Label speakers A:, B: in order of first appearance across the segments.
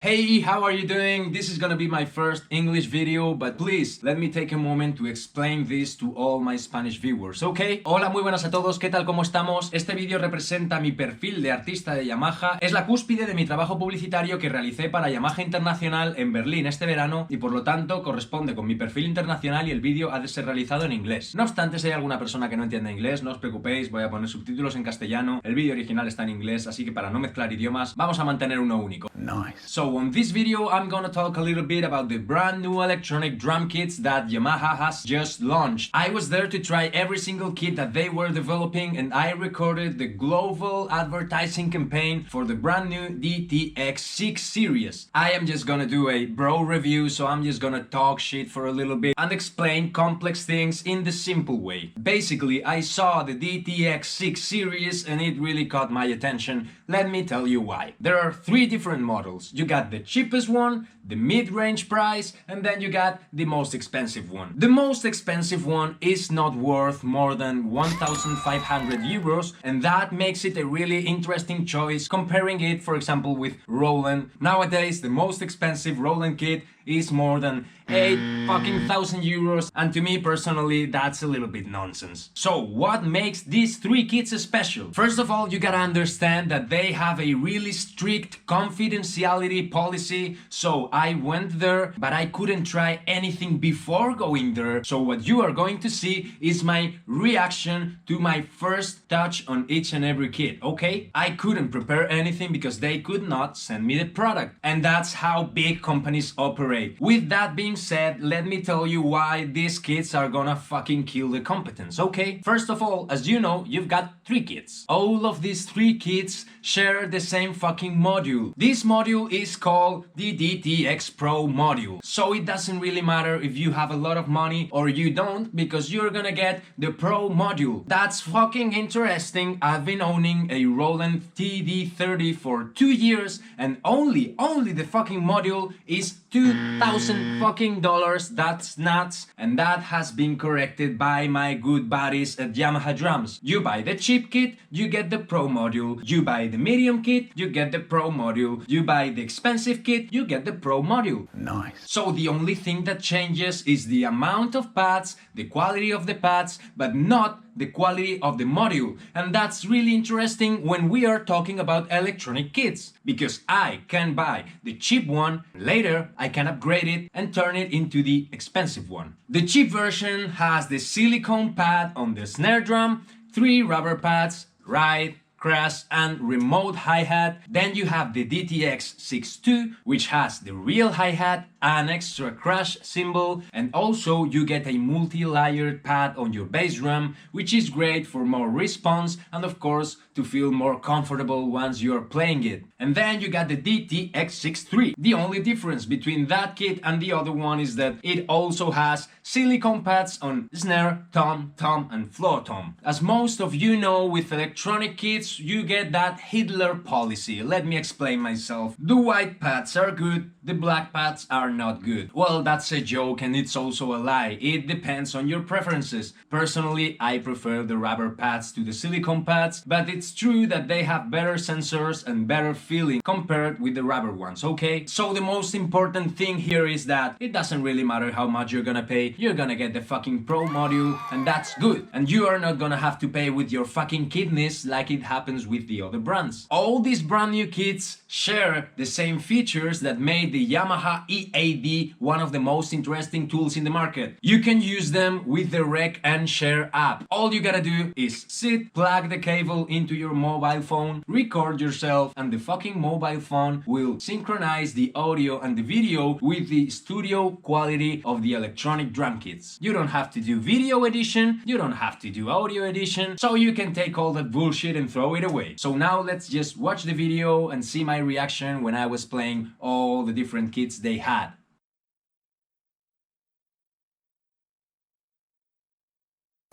A: Hey, how are you doing? This is gonna be my first English video, but please let me take a moment to explain this to all my Spanish viewers, ¿ok? Hola, muy buenas a todos, ¿qué tal? ¿Cómo estamos? Este vídeo representa mi perfil de artista de Yamaha, es la cúspide de mi trabajo publicitario que realicé para Yamaha Internacional en Berlín este verano y por lo tanto corresponde con mi perfil internacional y el vídeo ha de ser realizado en inglés. No obstante, si hay alguna persona que no entienda inglés, no os preocupéis, voy a poner subtítulos en castellano, el vídeo original está en inglés, así que para no mezclar idiomas, vamos a mantener uno único.
B: Nice.
A: So on this video, I'm gonna talk a little bit about the brand new electronic drum kits that Yamaha has just launched. I was there to try every single kit that they were developing and I recorded the global advertising campaign for the brand new DTX6 series. I am just gonna do a bro review, so I'm just gonna talk shit for a little bit and explain complex things in the simple way. Basically, I saw the DTX6 series and it really caught my attention. Let me tell you why. There are three different models. You got the cheapest one, the mid-range price, and then you got the most expensive one. The most expensive one is not worth more than 1,500 euros, and that makes it a really interesting choice comparing it, for example, with Roland. Nowadays, the most expensive Roland kit is more than 8,000 euros, and to me personally, that's a little bit nonsense. So what makes these three kits special? First of all, you gotta understand that they have a really strict confidentiality policy, so I went there, but I couldn't try anything before going there. So what you are going to see is my reaction to my first touch on each and every kit, okay? I couldn't prepare anything because they could not send me the product, and that's how big companies operate. With that being said, let me tell you why these kits are gonna fucking kill the competence, okay? First of all, as you know, you've got three kits. All of these three kits share the same fucking module. This module is called the DTX Pro module. So it doesn't really matter if you have a lot of money or you don't, because you're gonna get the Pro module. That's fucking interesting. I've been owning a Roland TD30 for 2 years and only the fucking module is $2,000 fucking dollars. That's nuts, and that has been corrected by my good buddies at Yamaha Drums. You buy the cheap kit, you get the Pro module. You buy the medium kit, you get the Pro module. You buy the expensive kit, you get the Pro module.
B: Nice.
A: So the only thing that changes is the amount of pads, the quality of the pads, but not the quality of the module. And that's really interesting when we are talking about electronic kits, because I can buy the cheap one, later I can upgrade it and turn it into the expensive one. The cheap version has the silicone pad on the snare drum, 3 rubber pads, ride, crash and remote hi-hat. Then you have the DTX62, which has the real hi-hat, an extra crash cymbal, and also you get a multi-layered pad on your bass drum, which is great for more response and of course to feel more comfortable once you're playing it. And then you got the DTX63. The only difference between that kit and the other one is that it also has silicone pads on snare, tom, and floor tom. As most of you know, with electronic kits you get that Hitler policy. Let me explain myself. The white pads are good, the black pads are not good. Well, that's a joke and it's also a lie. It depends on your preferences. Personally, I prefer the rubber pads to the silicone pads, but it's true that they have better sensors and better feeling compared with the rubber ones, okay? So the most important thing here is that it doesn't really matter how much you're gonna pay, you're gonna get the fucking Pro module, and that's good. And you are not gonna have to pay with your fucking kidneys like it happens with the other brands. All these brand new kits share the same features that made the Yamaha EAD one of the most interesting tools in the market. You can use them with the Rec and Share app. All you gotta do is sit, plug the cable into your mobile phone, record yourself, and the fucking mobile phone will synchronize the audio and the video with the studio quality of the electronic drum kits. You don't have to do video edition, you don't have to do audio edition, so you can take all that bullshit and throw it away. So now let's just watch the video and see my reaction when I was playing all the different kits they had.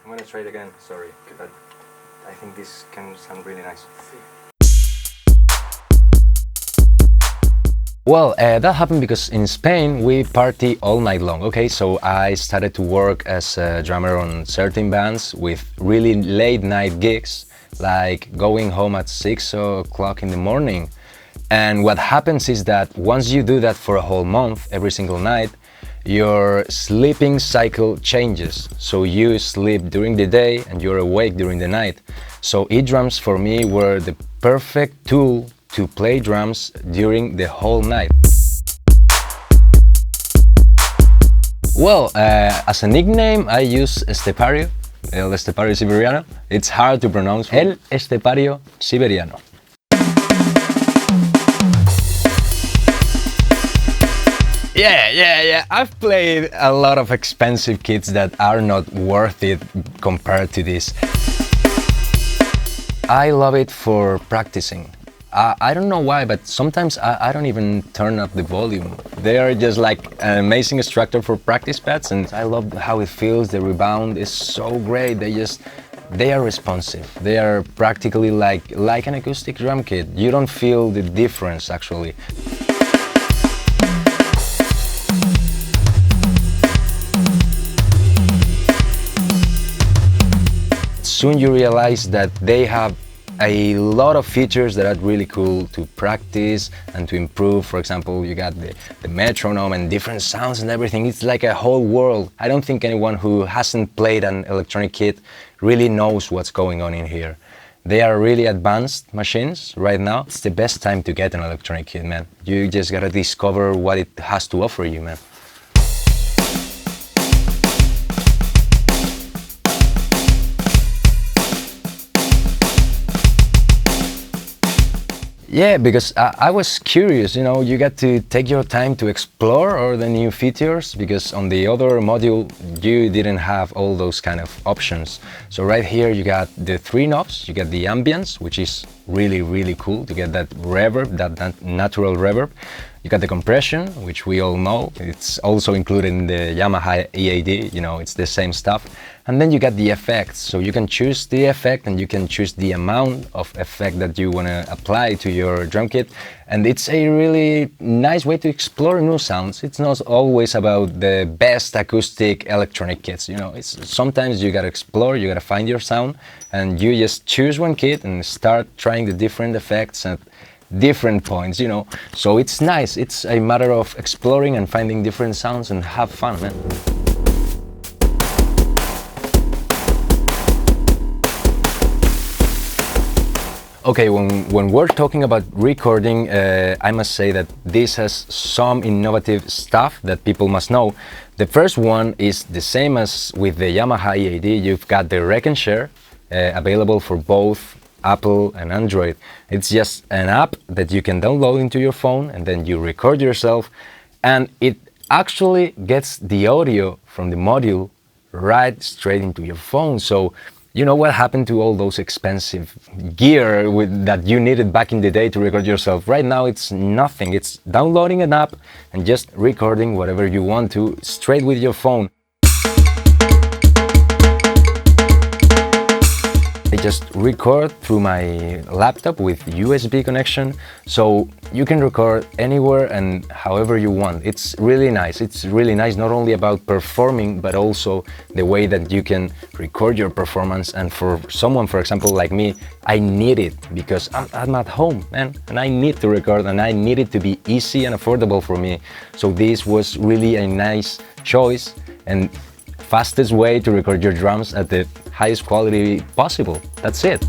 A: I'm gonna try it again, sorry, but I think this can sound really nice. Well, that happened because in Spain we party all night long, okay? So I started to work as a drummer on certain bands with really late night gigs, like going home at 6 o'clock in the morning
B: And what happens is that once you do that for a whole month, every single night, your sleeping cycle changes. So you sleep during the day and you're awake during the night. So eDrums for me were the perfect tool to play drums during the whole night. Well, as a nickname, I use Estepario, El Estepario Siberiano. It's hard to pronounce. El Estepario Siberiano. Yeah. I've played a lot of expensive kits that are not worth it compared to this. I love it for practicing. I don't know why, but sometimes I don't even turn up the volume. They are just like an amazing instructor for practice pads, and I love how it feels. The rebound is so great. They are responsive. They are practically like an acoustic drum kit. You don't feel the difference actually. Soon you realize that they have a lot of features that are really cool to practice and to improve. For example, you got the metronome and different sounds and everything. It's like a whole world. I don't think anyone who hasn't played an electronic kit really knows what's going on in here. They are really advanced machines right now. It's the best time to get an electronic kit, man. You just gotta discover what it has to offer you, man. Yeah, because I was curious, you know, you got to take your time to explore all the new features, because on the other module you didn't have all those kind of options. So right here you got the three knobs, you get the ambience, which is really cool to get that reverb, that natural reverb. You got the compression, which we all know. It's also included in the Yamaha EAD, you know, it's the same stuff. And then you got the effects, so you can choose the effect and you can choose the amount of effect that you want to apply to your drum kit. And it's a really nice way to explore new sounds. It's not always about the best acoustic electronic kits, you know. Sometimes you gotta explore, you gotta find your sound, and you just choose one kit and start trying the different effects at different points, you know. So it's nice. It's a matter of exploring and finding different sounds and have fun, man. Okay, when we're talking about recording, I must say that this has some innovative stuff that people must know. The first one is the same as with the Yamaha EAD. You've got the Rec and Share available for both Apple and Android. It's just an app that you can download into your phone and then you record yourself, and it actually gets the audio from the module right straight into your phone. So you know what happened to all those expensive gear that you needed back in the day to record yourself? Right now it's nothing. It's downloading an app and just recording whatever you want to straight with your phone. I just record through my laptop with USB connection, so you can record anywhere and however you want. It's really nice. It's really nice not only about performing, but also the way that you can record your performance. And for someone, for example, like me, I need it because I'm at home, man, and I need to record and I need it to be easy and affordable for me. So this was really a nice choice and fastest way to record your drums at the highest quality possible. That's it.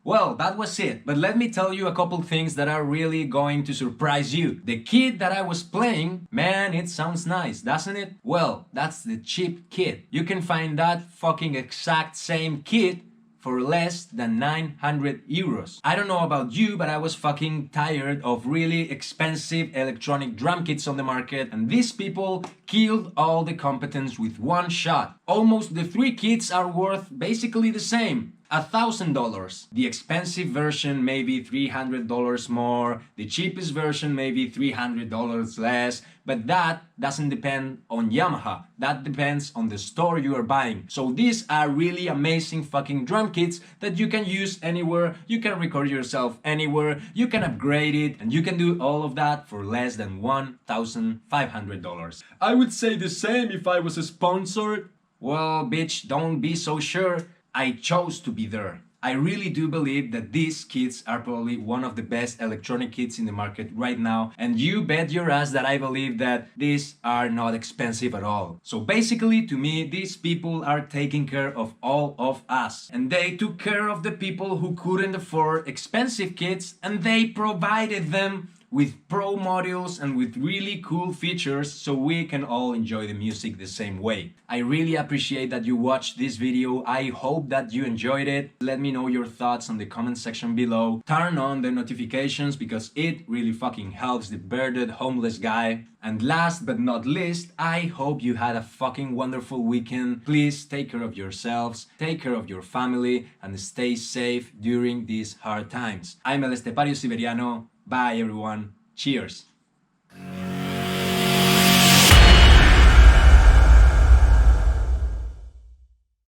A: Well, that was it, but let me tell you a couple things that are really going to surprise you. The kit that I was playing, man, it sounds nice, doesn't it? Well, that's the cheap kit. You can find that fucking exact same kit for less than 900 euros. I don't know about you, but I was fucking tired of really expensive electronic drum kits on the market, and these people killed all the competence with one shot. Almost the three kits are worth basically the same. $1,000. The expensive version maybe $300 more, the cheapest version maybe $300 less, but that doesn't depend on Yamaha. That depends on the store you are buying. So these are really amazing fucking drum kits that you can use anywhere, you can record yourself anywhere, you can upgrade it, and you can do all of that for less than $1,500. I would say the same if I was a sponsor Well, bitch, don't be so sure. I chose to be there. I really do believe that these kits are probably one of the best electronic kits in the market right now, and you bet your ass that I believe that these are not expensive at all. So basically, to me, these people are taking care of all of us, and they took care of the people who couldn't afford expensive kits, and they provided them with pro modules and with really cool features so we can all enjoy the music the same way. I really appreciate that you watched this video. I hope that you enjoyed it. Let me know your thoughts on the comment section below. Turn on the notifications because it really fucking helps the bearded homeless guy. And last but not least, I hope you had a fucking wonderful weekend. Please take care of yourselves, take care of your family, and stay safe during these hard times. I'm El Estepario Siberiano. Bye everyone. Cheers.